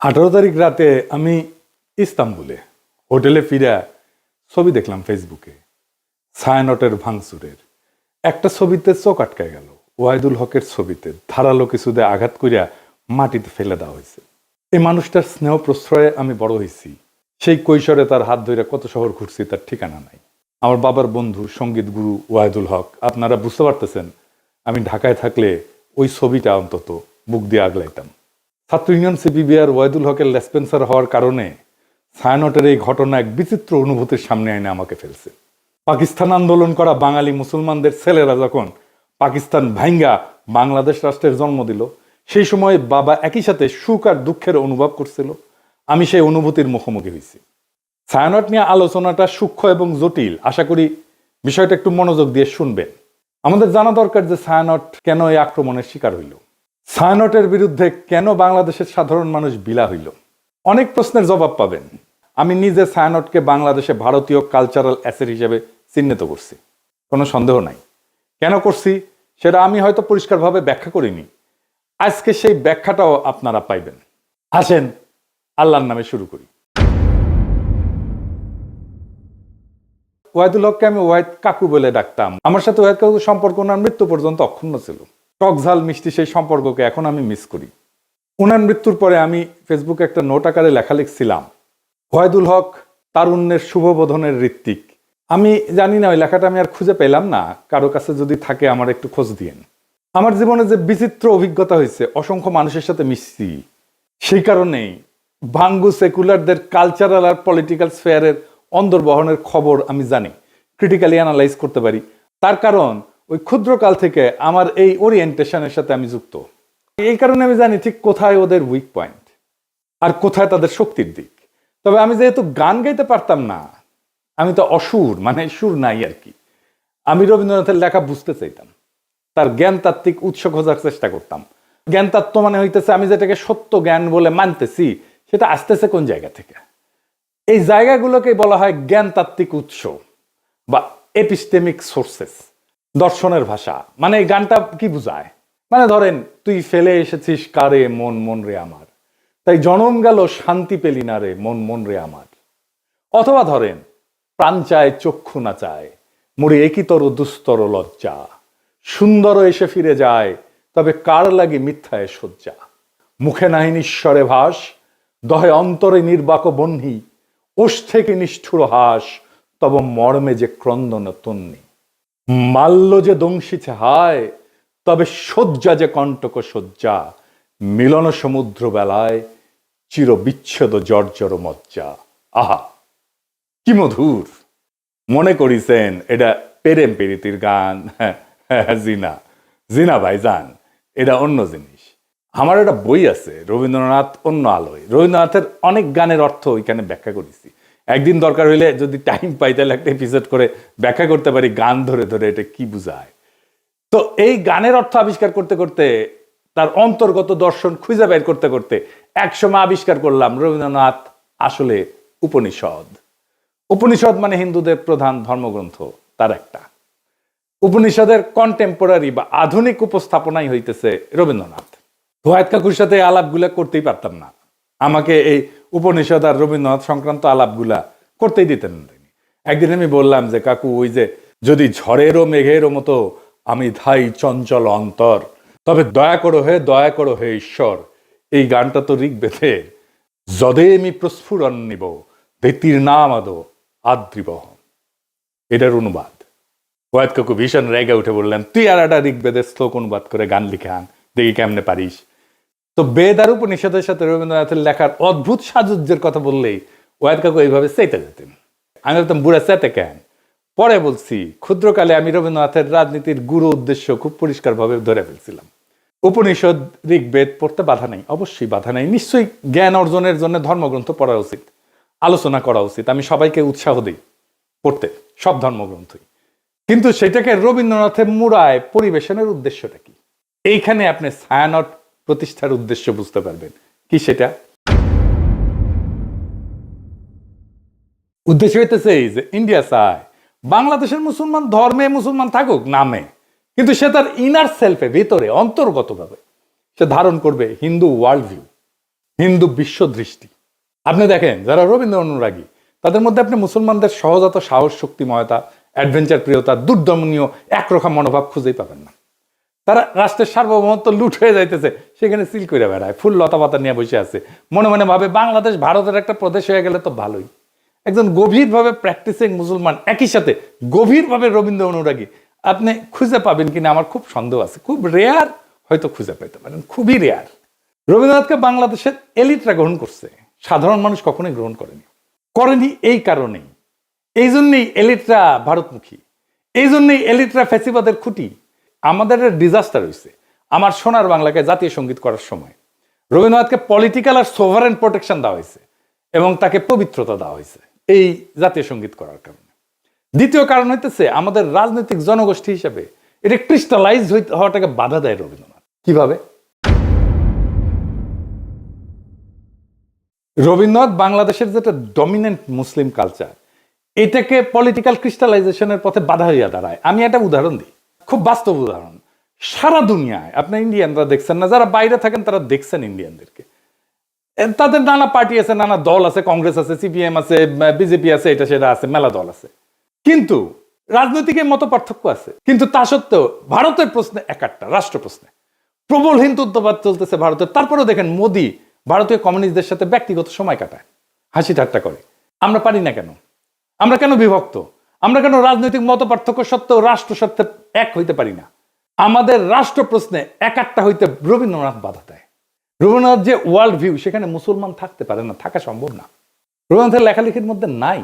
18 তারিখ রাতে আমি ইস্তাম্বুলে হোটেলে ফিরে ছবি দেখলাম ফেসবুকে ছায়ানটের ভাঙচুরের একটা ছবিতে চোখ আটকায় গেল। ওয়াহিদুল হকের ছবিতে ধারালো কিছুতে আঘাত করিয়া মাটিতে ফেলে দেওয়া হয়েছে। এই মানুষটার স্নেহ প্রশ্রয়ে আমি বড় হয়েছি। সেই কৈশোরে তার হাত ধরে কত শহর ঘুরছি তার ঠিকানা নাই। আমার বাবার বন্ধু সঙ্গীত গুরু ওয়াহিদুল হক, আপনারা বুঝতে পারতেছেন আমি ঢাকায় থাকলে ওই ছবিটা অন্তত বুক দিয়ে আগলাইতাম। ছাত্র ইউনিয়ন সিপিবিআর ওয়াহিদুল হকের লেসপেন্সার হওয়ার কারণে ছায়ানটের এই ঘটনা এক বিচিত্র অনুভূতির সামনে এনে আমাকে ফেলছে। পাকিস্তান আন্দোলন করা বাঙালি মুসলমানদের ছেলেরা যখন পাকিস্তান ভাঙ্গা বাংলাদেশ রাষ্ট্রের জন্ম দিল, সেই সময় বাবা একই সাথে সুখ আর দুঃখের অনুভব করছিল। আমি সেই অনুভূতির মুখোমুখি হয়েছি। ছায়ানট নিয়ে আলোচনাটা সূক্ষ্ম এবং জটিল, আশা করি বিষয়টা একটু মনোযোগ দিয়ে শুনবেন। আমাদের জানা দরকার যে ছায়ানট কেন এই আক্রমণের শিকার হইল, ছায়ানটের বিরুদ্ধে কেন বাংলাদেশের সাধারণ মানুষ বিলা হইল। অনেক প্রশ্নের জবাব পাবেন। আমি নিজে ছায়ানটকে বাংলাদেশে ভারতীয় কালচারাল অ্যাসেট হিসেবে চিহ্নিত করছি, কোনো সন্দেহ নাই। কেন করছি সেটা আমি হয়তো পরিষ্কারভাবে ব্যাখ্যা করিনি। আজকে সেই ব্যাখ্যাটাও আপনারা পাইবেন। আসেন আল্লাহর নামে শুরু করি। ওয়াহিদুল হককে আমি ওয়াহিদ কাকু বলে ডাকতাম। আমার সাথে ওয়াহিদ কাকুর সম্পর্ক ওনার মৃত্যু পর্যন্ত অক্ষুণ্ণ ছিল। টক ঝাল মিষ্টি সেই সম্পর্ককে এখন আমি মিস করি। ওনার মৃত্যুর পরে আমি ফেসবুকে একটা নোট আকারে লেখা লিখছিলাম, ওয়াহিদুল হক তারুণ্যের শুভবোধনের ঋত্বিক। আমি জানি না ওই লেখাটা আমি আর খুঁজে পেলাম না, কারো কাছে যদি থাকে আমার একটু খোঁজ দিয়েন। আমার জীবনে যে বিচিত্র অভিজ্ঞতা হয়েছে, অসংখ্য মানুষের সাথে মিশছি, সেই কারণেই ভাঙ্গু সেকুলারদের কালচারাল আর পলিটিক্যাল স্ফেয়ারের অন্দরবহনের খবর আমি জানি, ক্রিটিক্যালি অ্যানালাইজ করতে পারি। তার কারণ ওই ক্ষুদ্রকাল থেকে আমার এই ওরিয়েন্টেশনের সাথে আমি যুক্ত। এই কারণে আমি জানি ঠিক কোথায় ওদের উইক পয়েন্ট আর কোথায় তাদের শক্তির দিক। তবে আমি যেহেতু গান গাইতে পারতাম না, আমি তো অসুর, মানে সুর নাই আর কি, আমি রবীন্দ্রনাথের লেখা বুঝতে চাইতাম, তার জ্ঞানতাত্ত্বিক উৎস খোঁজার চেষ্টা করতাম। জ্ঞানতত্ত্ব মানে হইতেছে আমি যেটাকে সত্য জ্ঞান বলে মানতেছি সেটা আসতেছে কোন জায়গা থেকে। এই জায়গাগুলোকে বলা হয় জ্ঞানতাত্ত্বিক উৎস বা এপিস্টেমিক সোর্সেস, দর্শনের ভাষা। মানে এই গানটা কি বুঝায়, মানে ধরেন তুই ফেলে এসেছিস কারে মন মন রে আমার, তাই জনম গেল শান্তি পেলি না রে মন মন রে আমার। অথবা ধরেন প্রাণ চায় চক্ষু না চায়, মরে একিতর দুস্তর লজ্জা, সুন্দর এসে ফিরে যায় তবে কার লাগে মিথ্যায় শয্যা। মুখে নাহি নিঃস্বরে ভাস, দহে অন্তরে নির্বাক বহ্নি, ওষ থেকে নিষ্ঠুর হাস, তব মর্মে যে ক্রন্দন তন্নি। মাল্য যে দংশিছে হায়, তবে শয্যা যে কণ্টক শয্যা, মিলন সমুদ্র বেলায় চির বিচ্ছেদ জর্জর মজ্জা। আহা কি মধুর! মনে করিছেন এটা প্রেম প্রীতির গান? জিনা জিনা ভাইজান, এটা অন্য জিনিস। আমার একটা বই আছে রবীন্দ্রনাথ অন্য আলোয়, রবীন্দ্রনাথের অনেক গানের অর্থ ওইখানে ব্যাখ্যা করেছি। একদিন দরকার হইলে যদি টাইম পাই তাহলে একটা এপিসোড করে ব্যাখ্যা করতে পারি গান ধরে ধরে এটা কি বুঝায়। তো এই গানের অর্থ আবিষ্কার করতে করতে, তার অন্তর্গত দর্শন খুঁজে বের করতে করতে একসময় আবিষ্কার করলাম রবীন্দ্রনাথ আসলে উপনিষদ। উপনিষদ মানে হিন্দুদের প্রধান ধর্মগ্রন্থ, তার একটা। উপনিষদের কন্টেম্পোরারি বা আধুনিক উপস্থাপনাই হইতেছে রবীন্দ্রনাথ। ওয়াহিদ কাকুর সাথে আলাপগুলা করতেই পারতাম না, আমাকে এই উপনিষদ আর রবীন্দ্রনাথ সংক্রান্ত আলাপগুলা করতেই দিতেন না। একদিন আমি বললাম যে কাকু, ওই যে যদি ঝড়েরও মেঘেরও মতো আমি ধাই চঞ্চল অন্তর, তবে দয়া করো হে ঈশ্বর, এই গানটা তো ঋগ্বেদে, যদে আমি প্রস্ফুরণ নিব ধৃতির নাম আদো আদ্রিবহ, এটার অনুবাদ। ওয়াহিদ কাকু ভীষণ রেগে উঠে বললেন, তুই আর একটা ঋগ্বেদের শ্লোক অনুবাদ করে গান লিখে আন, দেখি কেমনে পারিস। তো বেদ আর উপনিষদের সাথে রবীন্দ্রনাথের লেখার অদ্ভুত সাজুজ্যের কথা বললেই ওয়াহিদ কাকু এইভাবে চেতে যেতেন। আমি বলতাম, বুড়া চেতে কেন? পরে বলছি, ক্ষুদ্রকালে আমি রবীন্দ্রনাথের রাজনীতির গুরু উদ্দেশ্য খুব পরিষ্কারভাবে ধরে ফেলছিলাম। উপনিষদ ঋগ্বেদ পড়তে বাধা নেই, অবশ্যই বাধা নেই, নিশ্চয়ই জ্ঞান অর্জনের জন্য ধর্মগ্রন্থ পড়া উচিত, আলোচনা করা উচিত। আমি সবাইকে উৎসাহ দিই পড়তে সব ধর্মগ্রন্থই, কিন্তু সেটাকে রবীন্দ্রনাথের মুড়ায় পরিবেশনের উদ্দেশ্যটা কি? এইখানে আপনি ছায়ানট প্রতিষ্ঠার উদ্দেশ্য বুঝতে পারবেন। কি সেটা? উদ্দেশ্য হইতেছে এই যে ইন্ডিয়া চায় বাংলাদেশের মুসলমান ধর্মে মুসলমান থাকুক নামে, কিন্তু সে তার ইনার সেলফে, ভিতরে অন্তর্গতভাবে সে ধারণ করবে হিন্দু ওয়ার্ল্ড ভিউ, হিন্দু বিশ্বদৃষ্টি। আপনি দেখেন যারা রবীন্দ্র অনুরাগী তাদের মধ্যে আপনি মুসলমানদের সহজাত সাহস, শক্তিময়তা, অ্যাডভেঞ্চার প্রিয়তা, দুর্দমনীয় একরোখা মনোভাব খুঁজেই পাবেন না। তারা রাষ্ট্রের সার্বভৌমত্ব লুট হয়ে যাইতেছে, সেখানে সিল করে বেড়ায়, ফুল লতা পাতা নিয়ে বসে আছে, মনে মনে ভাবে বাংলাদেশ ভারতের একটা প্রদেশ হয়ে গেলে তো ভালোই। একজন গভীরভাবে প্র্যাকটিসিং মুসলমান একই সাথে গভীরভাবে রবীন্দ্র অনুরাগী আপনি খুঁজে পাবেন কিনা আমার খুব সন্দেহ আছে। খুব রেয়ার হয়তো খুঁজে পেতে পারেন, খুবই রেয়ার। রবীন্দ্রনাথকে বাংলাদেশের এলিটরা গ্রহণ করছে, সাধারণ মানুষ কখনোই গ্রহণ করেনি এই কারণেই। এই জন্যই এলিটরা ভারতমুখী, এই জন্যই এলিটরা ফ্যাসিবাদের খুঁটি। আমাদের ডিজাস্টার হয়েছে আমার সোনার বাংলাকে জাতীয় সঙ্গীত করার সময়। রবীন্দ্রনাথকে পলিটিক্যাল আর সোভারেন প্রোটেকশন দেওয়া হয়েছে এবং তাকে পবিত্রতা দেওয়া হয়েছে এই জাতীয় সঙ্গীত করার কারণে। দ্বিতীয় কারণ হইতেছে আমাদের রাজনৈতিক জনগোষ্ঠী হিসেবে এটা ক্রিস্টালাইজ হওয়াটাকে বাধা দেয় রবীন্দ্রনাথ। কিভাবে? রবীন্দ্রনাথ বাংলাদেশের যেটা ডমিনেন্ট মুসলিম কালচার, এটাকে পলিটিক্যাল ক্রিস্টালাইজেশনের পথে বাধা হইয়া দাঁড়ায়। আমি একটা উদাহরণ দিই, খুব বাস্তব উদাহরণ। সারা দুনিয়ায় আপনি ইন্ডিয়ানরা দেখছেন না, যারা বাইরে থাকেন তারা দেখছেন ইন্ডিয়ানদেরকে। তাদের নানা পার্টি আছে, নানা দল আছে, কংগ্রেস আছে, সিপিএম আছে, বিজেপি আছে, এটা সেটা আছে, মেলা দল আছে, কিন্তু রাজনৈতিক মত পার্থক্য আছে। কিন্তু তা সত্ত্বেও ভারতের প্রশ্নে একটা রাষ্ট্র প্রশ্নে প্রবল হিন্দুত্ববাদ চলতেছে ভারতের। তারপরেও দেখেন মোদি ভারতীয় কমিউনিস্টদের সাথে ব্যক্তিগত সময় কাটায়, হাসি ঠাট্টা করে। আমরা পারি না কেন? আমরা কেন বিভক্ত? আমরা কেন রাজনৈতিক মত পার্থক্য সত্ত্বেও রাষ্ট্র স্বার্থে এক হইতে পারি না? আমাদের রাষ্ট্র প্রশ্নে একটা হইতে রবীন্দ্রনাথ বাধা দেয়। রবীন্দ্রনাথ যে ওয়ার্ল্ড ভিউ, সেখানে মুসলমান থাকতে পারে না, থাকা সম্ভব না, রবীন্দ্রনাথের লেখালেখির মধ্যে নাই।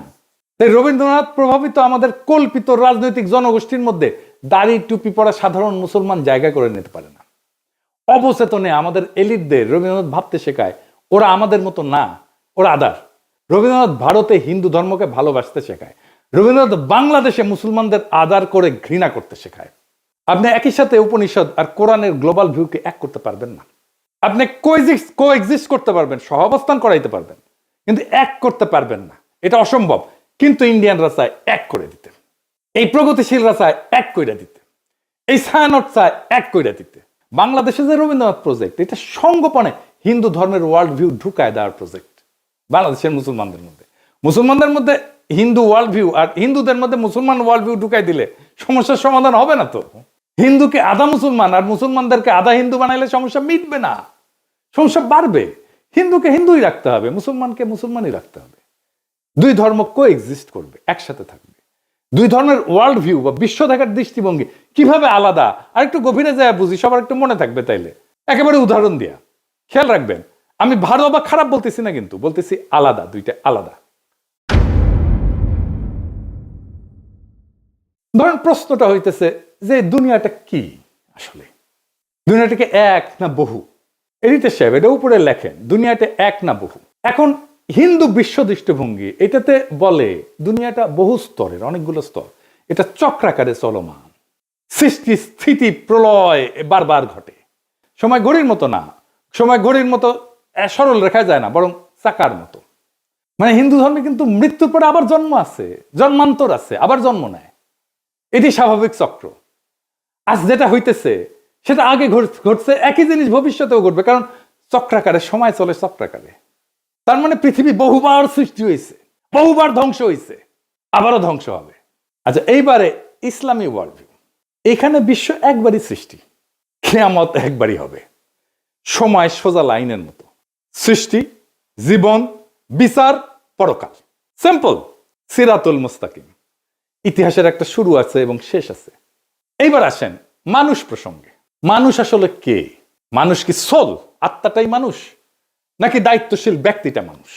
তাই রবীন্দ্রনাথ প্রভাবিত আমাদের কল্পিত রাজনৈতিক জনগোষ্ঠীর মধ্যে দাড়ি টুপি পরা সাধারণ মুসলমান জায়গা করে নিতে পারে না। অবচেতনে আমাদের এলিটদের রবীন্দ্রনাথ ভাবতে শেখায় ওরা আমাদের মতো না, ওরা আদার। রবীন্দ্রনাথ ভারতে হিন্দু ধর্মকে ভালোবাসতে শেখায়, রবীন্দ্রনাথ বাংলাদেশে মুসলমানদের আদার করে ঘৃণা করতে শেখায়। আপনি একই সাথে উপনিষদ আর কোরআনের গ্লোবাল ভিউকে এক করতে পারবেন না। আপনি কোএক্সিস্ট করতে পারবেন, সহাবস্থান করাইতে পারবেন, কিন্তু এক করতে পারবেন না, এটা অসম্ভব। কিন্তু ইন্ডিয়ানরা চায় এক করে দিতে, এই প্রগতিশীলরা চায় এক করে দিতে, এই ছায়ানট চায় এক করে দিতে। বাংলাদেশে যে রবীন্দ্রনাথ প্রজেক্ট, এটা সঙ্গোপনে হিন্দু ধর্মের ওয়ার্ল্ড ভিউ ঢুকায় দেওয়ার প্রজেক্ট। বাংলাদেশের মুসলমানদের মধ্যে হিন্দু ওয়ার্ল্ড ভিউ আর হিন্দুদের মধ্যে মুসলমান ওয়ার্ল্ড ভিউ ঢুকাই দিলে সমস্যার সমাধান হবে না তো। হিন্দুকে আধা মুসলমান আর মুসলমানদেরকে আধা হিন্দু বানাইলে সমস্যা মিটবে না, সমস্যা বাড়বে। হিন্দুকে হিন্দুই রাখতে হবে, মুসলমানকে মুসলমানই রাখতে হবে। দুই ধর্ম কোএক্সিস্ট করবে, একসাথে থাকবে। দুই ধর্মের ওয়ার্ল্ড ভিউ বা বিশ্ব দেখার দৃষ্টিভঙ্গি কিভাবে আলাদা আর একটু গভীরে যায় বুঝি, সবার একটু মনে থাকবে। তাইলে একেবারে উদাহরণ দিয়া খেয়াল রাখবেন, আমি ভালো বা খারাপ বলতেছি না, কিন্তু বলতেছি আলাদা, দুইটা আলাদা। ধরেন প্রশ্নটা হইতেছে যে দুনিয়াটা কি আসলে, দুনিয়াটাকে এক না বহু? এডিটর সাহেব এটা উপরে লেখেন, দুনিয়াটা এক না বহু। এখন হিন্দু বিশ্ব দৃষ্টিভঙ্গি এটাতে বলে দুনিয়াটা বহু স্তরের, অনেকগুলো স্তর, এটা চক্রাকারে চলমান, সৃষ্টি স্থিতি প্রলয় বারবার ঘটে। সময় ঘড়ির মতো না, সময় ঘড়ির মতো সরল রেখায় যায় না, বরং চাকার মতো। মানে হিন্দু ধর্মে কিন্তু মৃত্যুর পরে আবার জন্ম আছে, জন্মান্তর আছে, আবার জন্ম নেয়, এটি স্বাভাবিক চক্র। আজ যেটা হইতেছে সেটা আগে ঘটছে, একই জিনিস ভবিষ্যতেও ঘটবে, কারণ চক্রাকারে সময় চলে চক্রাকারে। তার মানে পৃথিবী বহুবার সৃষ্টি হয়েছে, বহুবার ধ্বংস হয়েছে, আবারও ধ্বংস হবে। আচ্ছা, এইবারে ইসলামী ওয়ার্ল্ড ভিউ, এখানে বিশ্ব একবারই সৃষ্টি, কিয়ামত একবারই হবে, সময় সোজা লাইনের মতো, সৃষ্টি, জীবন, বিচার, পরকাল, সিম্পল, সিরাতুল মুস্তাকিম। ইতিহাসের একটা শুরু আছে এবং শেষ আছে। এইবার আসেন মানুষ প্রসঙ্গে। মানুষ আসলে কে? মানুষ কি সোল, আত্মাটাই মানুষ, নাকি দায়িত্বশীল ব্যক্তিটা মানুষ?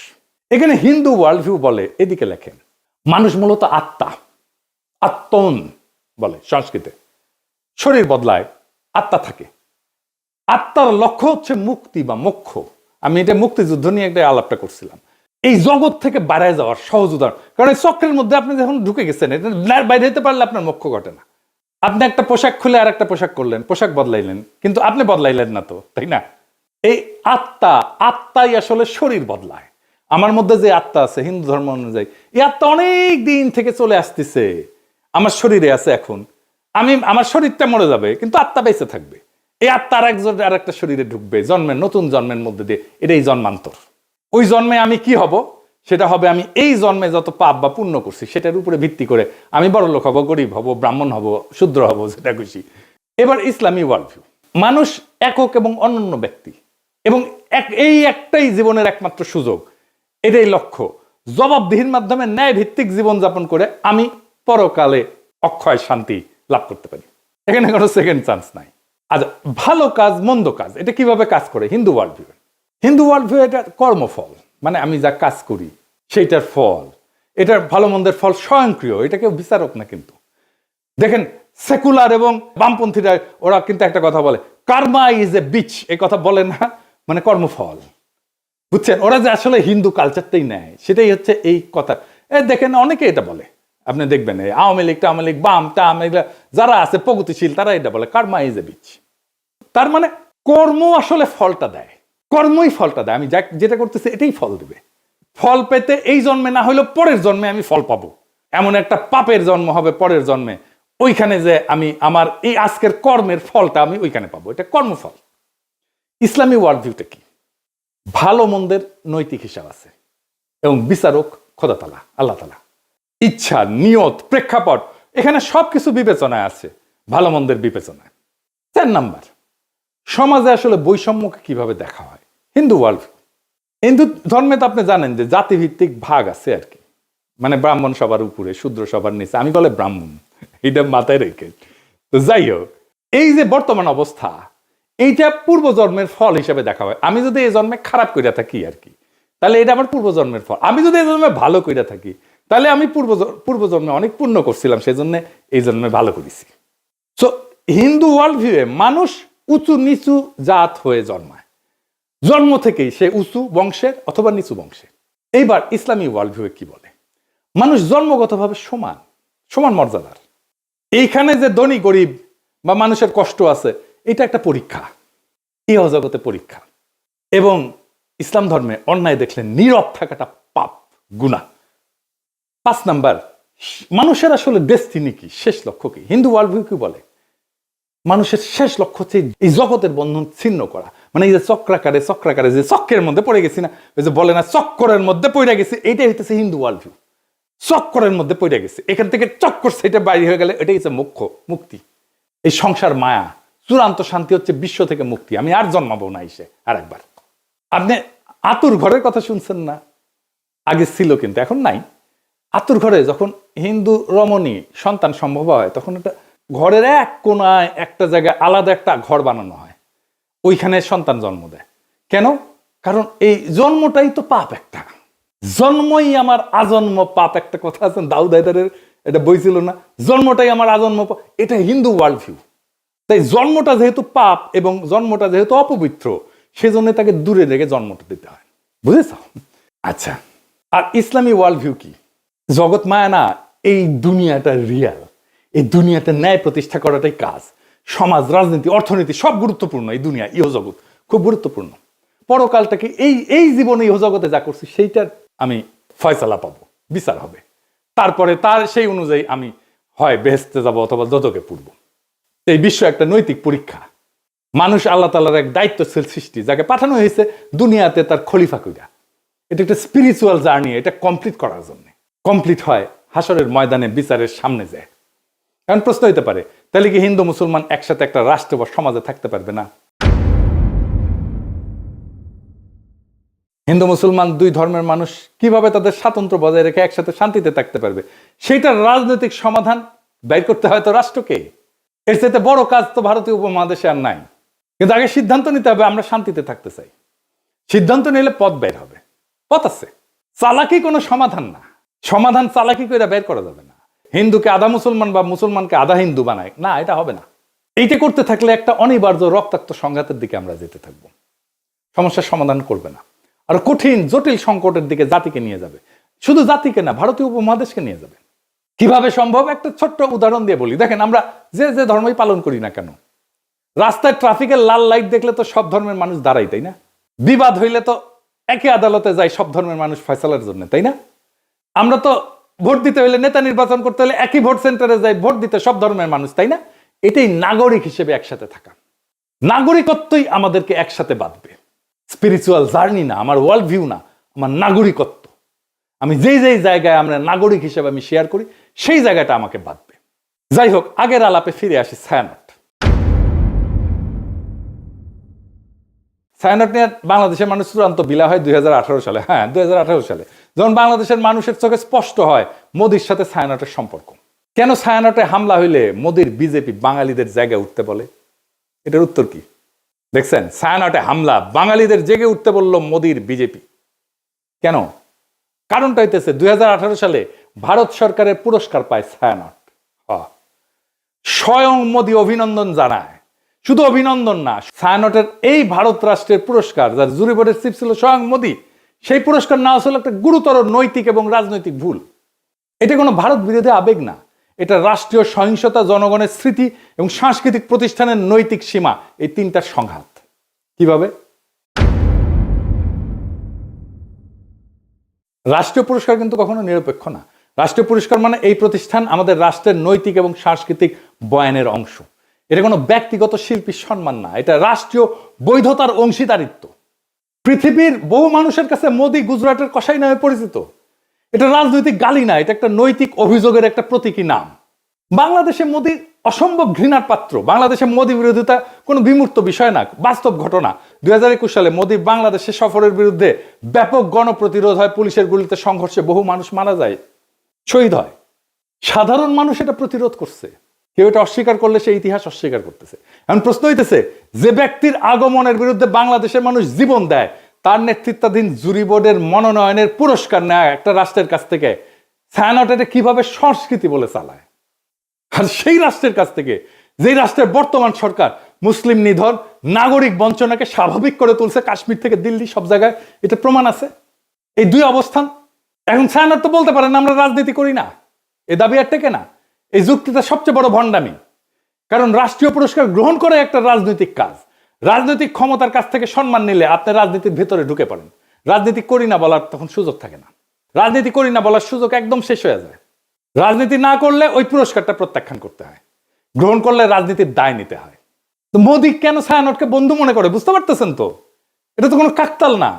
এখানে হিন্দু ওয়ার্ল্ড ভিউ বলে, এদিকে লেখেন, মানুষ মূলত আত্মা, আত্মন বলে সংস্কৃতে। শরীর বদলায়, আত্মা থাকে। আত্মার লক্ষ্য হচ্ছে মুক্তি বা মোক্ষ। আমি এটা মুক্তিযুদ্ধ নিয়ে একটা আলাপটা করছিলাম। এই জগৎ থেকে বাইরে যাওয়ার সহজ উদাহরণ, কারণ এই চক্রের মধ্যে আপনি যখন ঢুকে গেছেন, এটা বাইরে হতে পারলে আপনার মোক্ষ ঘটে না। আপনি একটা পোশাক খুলে আর একটা পোশাক করলেন, পোশাক বদলাইলেন, কিন্তু আপনি বদলাইলেন না তো, তাই না? এই আত্মাই আসলে শরীর বদলায়। আমার মধ্যে যে আত্মা আছে হিন্দু ধর্ম অনুযায়ী, এই আত্মা অনেক দিন থেকে চলে আসতেছে, আমার শরীরে আছে। এখন আমার শরীরটা মরে যাবে, কিন্তু আত্মা বেঁচে থাকবে। এই আত্মার একজন আর একটা শরীরে ঢুকবে, জন্মের নতুন জন্মের মধ্যে দিয়ে, এটাই জন্মান্তর। ওই জন্মে আমি কি হব, সেটা হবে আমি এই জন্মে যত পাপ বা পুণ্য করছি সেটার উপরে ভিত্তি করে আমি বড় লোক হব, গরিব হব, ব্রাহ্মণ হব, শূদ্র হব, যেটা খুশি। এবার ইসলামী ওয়ার্ল্ড ভিউ, মানুষ একক এবং অনন্য ব্যক্তি, এবং এই একটাই জীবনের একমাত্র সুযোগ, এটাই লক্ষ্য। জবাবদিহির মাধ্যমে ন্যায় ভিত্তিক জীবনযাপন করে আমি পরকালে অক্ষয় শান্তি লাভ করতে পারি। এখানে কোনো সেকেন্ড চান্স নাই। আচ্ছা, ভালো কাজ মন্দ কাজ এটা কিভাবে কাজ করে Hindu world view? Hindu world view এটা কর্মফল, মানে আমি যা কাজ করি সেইটার ফল, এটার ভালো মন্দের ফল স্বয়ংক্রিয়, এটা কেউ বিচারক না। কিন্তু দেখেন সেকুলার এবং বামপন্থীরা ওরা কিন্তু একটা কথা বলে, কার্মা ইজ এ বিচ, এই কথা বলে না, মানে কর্মফল, বুঝছেন? ওরা যে আসলে হিন্দু কালচারটাই নেয়, সেটাই হচ্ছে এই কথা। দেখেন অনেকে এটা বলে, আপনি দেখবেন আওয়ামী লীগ টাওয়ামী লীগ বাম টাম এগুলা যারা আছে প্রগতিশীল তারা এটা বলে কার্মা ইজ এ বিচ। তার মানে কর্ম আসলে ফলটা দেয়, কর্মই ফলটা দেয়। আমি যেটা করতেছি এটাই ফল দিবে। ফল পেতে এই জন্মে না হলেও পরের জন্মে আমি ফল পাবো। এমন একটা পাপের জন্ম হবে পরের জন্মে, ওইখানে যে আমি আমার এই আজকের কর্মের ফলটা আমি ওইখানে পাবো, এটা কর্মফল। ইসলামী ওয়ার্ল্ড ভিউটা কি? ভালো মন্দের নৈতিক হিসাব আছে এবং বিচারক খোদা তাআলা, আল্লাহ তাআলা। ইচ্ছা, নিয়ত, প্রেক্ষাপট, এখানে সবকিছু বিবেচনায় আছে, ভালো মন্দের বিবেচনায়। 4 নাম্বার, সমাজে আসলে বৈষম্যকে কিভাবে দেখা হয় হিন্দু ওয়ার্ল্ড ভিউ। হিন্দু ধর্মে তো আপনি জানেন যে জাতিভিত্তিক ভাগ আছে আর কি, মানে ব্রাহ্মণ সবার উপরে, শূদ্র সবার নিচে, আমি বলে ব্রাহ্মণ, এটা মাথায় রেখে। তো যাই হোক, এই যে বর্তমান অবস্থা, এইটা পূর্বজন্মের ফল হিসেবে দেখা হয়। আমি যদি এই জন্মে খারাপ কইরা থাকি আর কি, তাহলে এটা আমার পূর্বজন্মের ফল। আমি যদি এই জন্মে ভালো কইরা থাকি, তাহলে আমি পূর্বজন্মে অনেক পুণ্য করছিলাম, সেই জন্য এই জন্মে ভালো করেছি। সো হিন্দু ওয়ার্ল্ড ভিউয়ে মানুষ উঁচু নিচু জাত হয়ে জন্মায়, জন্ম থেকেই সে উঁচু বংশের অথবা নিচু বংশের। এইবার ইসলামী ওয়ার্ল্ড ভিউয়ে কি বলে? মানুষ জন্মগতভাবে সমান, সমান মর্যাদার। এইখানে যে ধনী গরিব বা মানুষের কষ্ট আছে, এটা একটা পরীক্ষা, ইহ জগতে পরীক্ষা। এবং ইসলাম ধর্মে অন্যায় দেখলে নীরব থাকাটা পাপ, গুনাহ। 5 নাম্বার, মানুষের আসলে ডেস্টিনি কি, শেষ লক্ষ্য কি? হিন্দু ওয়ার্ল্ড ভিউ কি বলে? মানুষের শেষ লক্ষ্য হচ্ছে এই জগতের বন্ধন ছিন্ন করা। মানে এই যে চক্রাকারে যে চক্রের মধ্যে পড়ে গেছি না, ওই যে বলে না চক্করের মধ্যে পড়ে গেছি, এইটাই হইতেছে হিন্দু ওয়ার্ল্ড ভিউ। চক্করের মধ্যে পড়ে গেছে, এখান থেকে চক্কর সেটা বাইরে হয়ে গেলে এটাই হচ্ছে মোক্ষ, মুক্তি। এই সংসার মায়া, চূড়ান্ত শান্তি হচ্ছে বিশ্ব থেকে মুক্তি। আমি আর জন্মাবো না এসে আর একবার। আপনি আতুর ঘরের কথা শুনছেন না? আগে ছিল কিন্তু এখন নাই। আতুর ঘরে যখন হিন্দু রমণী সন্তান সম্ভব হয়, তখন একটা ঘরের এক কোনায় একটা জায়গায় আলাদা একটা ঘর বানানো হয়, ওইখানে সন্তান জন্ম দেয়। কেন? কারণ এই জন্মটাই তো পাপ একটা, জন্মই আমার আজন্ম পাপ, একটা কথা আছে দাউদ হায়দারের, এটা বই ছিল না, জন্মটাই আমার আজন্ম পাপ। এটা হিন্দু ওয়ার্ল্ড ভিউ। তাই জন্মটা যেহেতু পাপ এবং জন্মটা যেহেতু অপবিত্র, সেজন্য তাকে দূরে রেখে জন্মটা দিতে হয়। বুঝেছ? আচ্ছা, আর ইসলামী ওয়ার্ল্ড ভিউ কি? জগৎ মায়া না, এই দুনিয়াটা রিয়াল, এই দুনিয়াতে ন্যায় প্রতিষ্ঠা করাটাই কাজ। সমাজ, রাজনীতি, অর্থনীতি সব গুরুত্বপূর্ণ, এই দুনিয়া ইহজগৎ খুব গুরুত্বপূর্ণ। পরকালটাকে এই জীবনে ইহজগতে যা করছি সেইটার আমি ফয়সালা পাবো, বিচার হবে। তারপরে তার সেই অনুযায়ী আমি হয় বেহেশতে যাব অথবা দোজখে পড়ব। এই বিশ্ব একটা নৈতিক পরীক্ষা। মানুষ আল্লাহ তাআলার এক দায়িত্বশীল সৃষ্টি, যাকে পাঠানো হয়েছে দুনিয়াতে তার খলিফা কইরা। এটা একটা স্পিরিচুয়াল জার্নি, এটা কমপ্লিট করার জন্য। কমপ্লিট হয় হাসরের ময়দানে, বিচারের সামনে যায়। কারণ প্রশ্ন হইতে পারে, তাহলে কি হিন্দু মুসলমান একসাথে একটা রাষ্ট্র বা সমাজে থাকতে পারবে না? হিন্দু মুসলমান দুই ধর্মের মানুষ কিভাবে তাদের স্বাতন্ত্র্য বজায় রেখে একসাথে শান্তিতে থাকতে পারবে? সেটার রাজনৈতিক সমাধান বের করতে হয় তো রাষ্ট্রকে। এর চাইতে বড় কাজ তো ভারতীয় উপমহাদেশে আর নাই। কিন্তু আগে সিদ্ধান্ত নিতে হবে, আমরা শান্তিতে থাকতে চাই। সিদ্ধান্ত নিলে পথ বের হবে, পথ আছে। চালাকি কোনো সমাধান না, সমাধান চালাকি করে বের করা যাবে না। হিন্দুকে আধা মুসলমান বা মুসলমানকে আধা হিন্দু বানায় না, এটা হবে না। এইটা করতে থাকলে একটা অনিবার্য রক্তাক্ত সংঘাতের দিকে আমরা যেতে থাকবো, সমস্যার সমাধান করবে না, আর কঠিন জটিল সংকটের দিকে জাতিকে নিয়ে যাবে। শুধু জাতিকে না, ভারতীয় উপমহাদেশকে নিয়ে যাবে। কিভাবে সম্ভব? একটা ছোট্ট উদাহরণ দিয়ে বলি। দেখেন, আমরা যে ধর্মই পালন করি না কেন, রাস্তায় ট্রাফিকের লাল লাইট দেখলে তো সব ধর্মের মানুষ দাঁড়াই, তাই না? বিবাদ হইলে তো একই আদালতে যায় সব ধর্মের মানুষ ফয়সালার জন্য, তাই না? আমরা তো ভোট দিতে হইলে, নেতা নির্বাচন করতে হলে একই ভোট সেন্টারে যাই ভোট দিতে সব ধর্মের মানুষ, তাই না? এটাই নাগরিক হিসেবে একসাথে থাকা। নাগরিকত্বই আমাদেরকে একসাথে বাঁধবে। স্পিরিচুয়াল জার্নি না, আমার ওয়ার্ল্ড ভিউ না, আমার নাগরিকত্ব। আমি যেই যেই জায়গায় আমরা নাগরিক হিসেবে আমি শেয়ার করি, সেই জায়গাটা আমাকে বাঁধবে। যাই হোক, আগের আলাপে ফিরে আসি। ছায়ানট নিয়ে বাংলাদেশের মানুষ চূড়ান্ত বিলা হয় 2018 সালে। হ্যাঁ, 2018 সালে যখন বাংলাদেশের মানুষের চোখে স্পষ্ট হয় মোদির সাথে ছায়ানটের সম্পর্ক। কেন ছায়ানটে হামলা হইলে মোদির বিজেপি বাঙালিদের জায়গায় উঠতে বলে? এটার উত্তর কি দেখছেন? ছায়ানটে হামলা, বাঙালিদের জেগে উঠতে বলল মোদির বিজেপি। কেন? কারণটা হইতেছে 2018 সালে ভারত সরকারের পুরস্কার পায় ছায়ানট। স্বয়ং মোদি অভিনন্দন জানায়। শুধু অভিনন্দন না, ছায়ানটের এই ভারত রাষ্ট্রের পুরস্কার, যার জুরি বোর্ডের চিফ ছিল স্বয়ং মোদি, সেই পুরস্কার নেওয়া ছিল একটা গুরুতর নৈতিক এবং রাজনৈতিক ভুল। এটা কোনো ভারত বিরোধী আবেগ না, এটা রাষ্ট্রীয় সহিংসতা, জনগণের স্মৃতি এবং সাংস্কৃতিক প্রতিষ্ঠানের নৈতিক সীমা, এই তিনটার সংঘাত। কিভাবে? রাষ্ট্রীয় পুরস্কার কিন্তু কখনো নিরপেক্ষ না। রাষ্ট্রীয় পুরস্কার মানে এই প্রতিষ্ঠান আমাদের রাষ্ট্রের নৈতিক এবং সাংস্কৃতিক বয়ানের অংশ। এটা কোনো ব্যক্তিগত শিল্পীর সম্মান না, এটা রাষ্ট্রীয় বৈধতার অংশীদারিত্ব। পৃথিবীর বহু মানুষের কাছে মোদি গুজরাটের কসাই নামে পরিচিত। এটা রাজনৈতিক গালি না, এটা একটা নৈতিক অভিযোগের একটা প্রতীকী নাম। বাংলাদেশে মোদি অসম্ভব ঘৃণার পাত্র। বাংলাদেশে মোদি বিরোধিতা কোনো বিমূর্ত বিষয় না, বাস্তব ঘটনা। 2021 সালে মোদি বাংলাদেশে সফরের বিরুদ্ধে ব্যাপক গণপ্রতিরোধ হয়, পুলিশের গুলিতে সংঘর্ষে বহু মানুষ মারা যায়, শহীদ হয়। সাধারণ মানুষ এটা প্রতিরোধ করছে। কেউ এটা অস্বীকার করলে সে ইতিহাস অস্বীকার করতেছে। এখন প্রশ্ন হইতেছে, যে ব্যক্তির আগমনের বিরুদ্ধে বাংলাদেশের মানুষ জীবন দেয়, তার নেতৃত্বাধীন জুরি বোর্ডের মনোনয়নের পুরস্কার নেয় একটা রাষ্ট্রের কাছ থেকে, ছায়ানট এটা কিভাবে সংস্কৃতি বলে চালায়? আর সেই রাষ্ট্রের কাছ থেকে, যেই রাষ্ট্রের বর্তমান সরকার মুসলিম নিধন, নাগরিক বঞ্চনাকে স্বাভাবিক করে তুলছে, কাশ্মীর থেকে দিল্লি সব জায়গায় এটা প্রমাণ আছে। এই দুই অবস্থান। এখন ছায়ানট তো বলতে পারেন আমরা রাজনীতি করি না, এ দাবি আর টেকে না। এই যুক্তিটা সবচেয়ে বড় ভণ্ডামি। কারণ রাষ্ট্রীয় পুরস্কার গ্রহণ করে একটা রাজনৈতিক কাজ। রাজনৈতিক ক্ষমতার কাছ থেকে সম্মান নিলে আপনি রাজনীতির ভেতরে ঢুকে পড়েন। রাজনীতি করি না বলার তখন সুযোগ থাকে না। রাজনীতি করি না বলার সুযোগ একদম শেষ হয়ে যায়। রাজনীতি না করলে ওই পুরস্কারটা প্রত্যাখ্যান করতে হয়, গ্রহণ করলে রাজনীতির দায় নিতে হয়। তো মোদি কেন ছায়ানটকে বন্ধু মনে করে বুঝতে পারতেছেন তো? এটা তো কোনো কাকতাল না।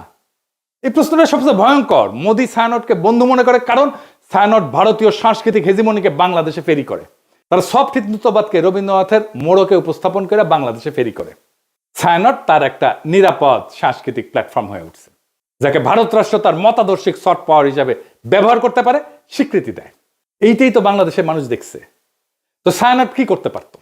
এই প্রশ্নটা সবচেয়ে ভয়ঙ্কর। মোদি ছায়ানটকে বন্ধু মনে করে কারণ ছায়ানট ভারতীয় সাংস্কৃতিক হেজিমনিকে বাংলাদেশে ফেরি করে। তারা সফট হিন্দুত্ববাদকে রবীন্দ্রনাথের মোড়কে উপস্থাপন করে বাংলাদেশে ফেরি করে। ছায়ানট তার একটা নিরাপদ সাংস্কৃতিক প্ল্যাটফর্ম হয়ে উঠছে, যাকে ভারত রাষ্ট্র তার মতাদর্শিক সফট পাওয়ার হিসাবে ব্যবহার করতে পারে, স্বীকৃতি দেয়। এইটাই তো বাংলাদেশের মানুষ দেখছে। তো ছায়ানট কি করতে পারত?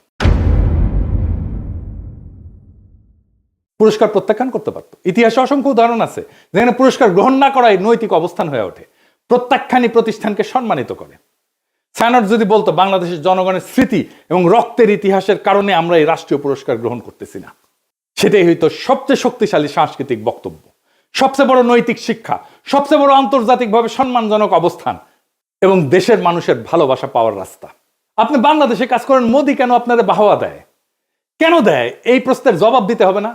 পুরস্কার প্রত্যাখ্যান করতে পারত। ইতিহাসে অসংখ্য উদাহরণ আছে যেখানে পুরস্কার গ্রহণ না করাই নৈতিক অবস্থান হয়ে ওঠে, প্রত্যাখ্যানই প্রতিষ্ঠানকে সম্মানিত করে। ছায়ানট যদি বলতো বাংলাদেশের জনগণের স্মৃতি এবং রক্তের ইতিহাসের কারণে আমরা এই রাষ্ট্রীয় পুরস্কার গ্রহণ করতেছি না, সেটাই হয়তো সবচেয়ে শক্তিশালী সাংস্কৃতিক বক্তব্য, সবচেয়ে বড় নৈতিক শিক্ষা, সবচেয়ে বড় আন্তর্জাতিকভাবে সম্মানজনক অবস্থান এবং দেশের মানুষের ভালোবাসা পাওয়ার রাস্তা। আপনি বাংলাদেশে কাজ করেন, মোদি কেন আপনাদের বাহবা দেয়? কেন দেয়? এই প্রশ্নের জবাব দিতে হবে না?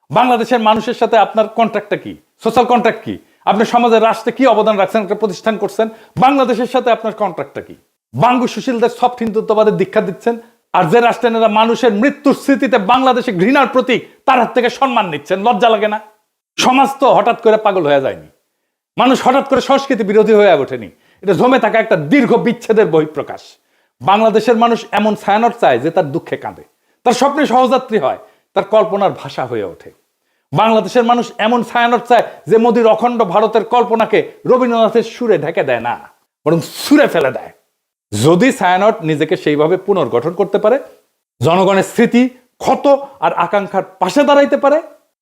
বাংলাদেশের মানুষের সাথে আপনার কন্ট্রাক্টটা কি? সোশ্যাল কন্ট্রাক্ট কি? আপনি সমাজের রাষ্ট্রে কি অবদান রাখছেন, একটা প্রতিষ্ঠান করছেন? বাংলাদেশের সাথে আপনার কন্ট্রাক্টটা কি? বাঙ্গু সুশীলদের সফট হিন্দুত্ববাদের দীক্ষা দিচ্ছেন, আর যে রাষ্ট্রেরা মানুষের মৃত্যুর স্মৃতিতে বাংলাদেশে ঘৃণার প্রতীক, তার হাত থেকে সম্মান নিচ্ছেন। লজ্জা লাগে না? সমাজ তো হঠাৎ করে পাগল হয়ে যায়নি, মানুষ হঠাৎ করে সংস্কৃতি বিরোধী হয়ে ওঠেনি। এটা জমে থাকা একটা দীর্ঘ বিচ্ছেদের বহিঃপ্রকাশ। বাংলাদেশের মানুষ এমন ছায়ানট চায় যে তার দুঃখে কাঁদে, তার স্বপ্নে সহযাত্রী হয়, তার কল্পনার ভাষা হয়ে ওঠে। বাংলাদেশের মানুষ এমন ছায়ানট চায় যে মোদির অখণ্ড ভারতের কল্পনাকে রবীন্দ্রনাথের সুরে ঢেকে দেয় না, বরং সুরে ফেলে দেয়। যদি ছায়ানট নিজেকে সেইভাবে পুনর্গঠন করতে পারে, জনগণের স্মৃতি, ক্ষত আর আকাঙ্ক্ষার পাশে দাঁড়াইতে পারে,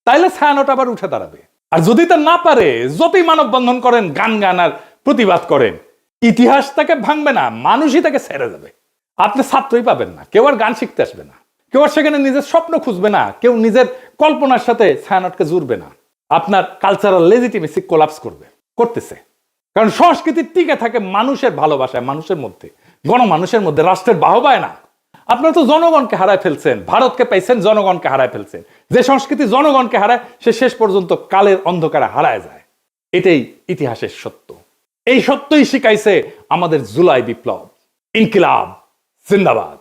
তাইলে ছায়ানট আবার উঠে দাঁড়াবে। আর যদি তা না পারে, যতই মানববন্ধন করেন, গান আর প্রতিবাদ করেন, ইতিহাস তাকে ভাঙবে না, মানুষই তাকে ছেড়ে যাবে। আপনি ছাত্রই পাবেন না, কেউ আর গান শিখতে আসবে না, কেউ আর সেখানে নিজের স্বপ্ন খুঁজবে না, কেউ নিজের কল্পনার সাথে ছায়ানটকে জুড়বে না। আপনার কালচারাল লেজিটিমেসি কোলাপস করতেছে। কারণ সংস্কৃতি টিকে থাকে মানুষের ভালোবাসায়, মানুষের মধ্যে, গণমানুষের মধ্যে, রাষ্ট্রের বাহবায় না। আপনারা তো জনগণকে হারায় ফেলছেন, ভারতকে পাইছেন, জনগণকে হারায় ফেলছেন। যে সংস্কৃতি জনগণকে হারায়, সে শেষ পর্যন্ত কালের অন্ধকারে হারায় যায়। এটাই ইতিহাসের সত্য। এই সত্যই শিখাইছে আমাদের জুলাই বিপ্লব। ইনকিলাব জিন্দাবাদ।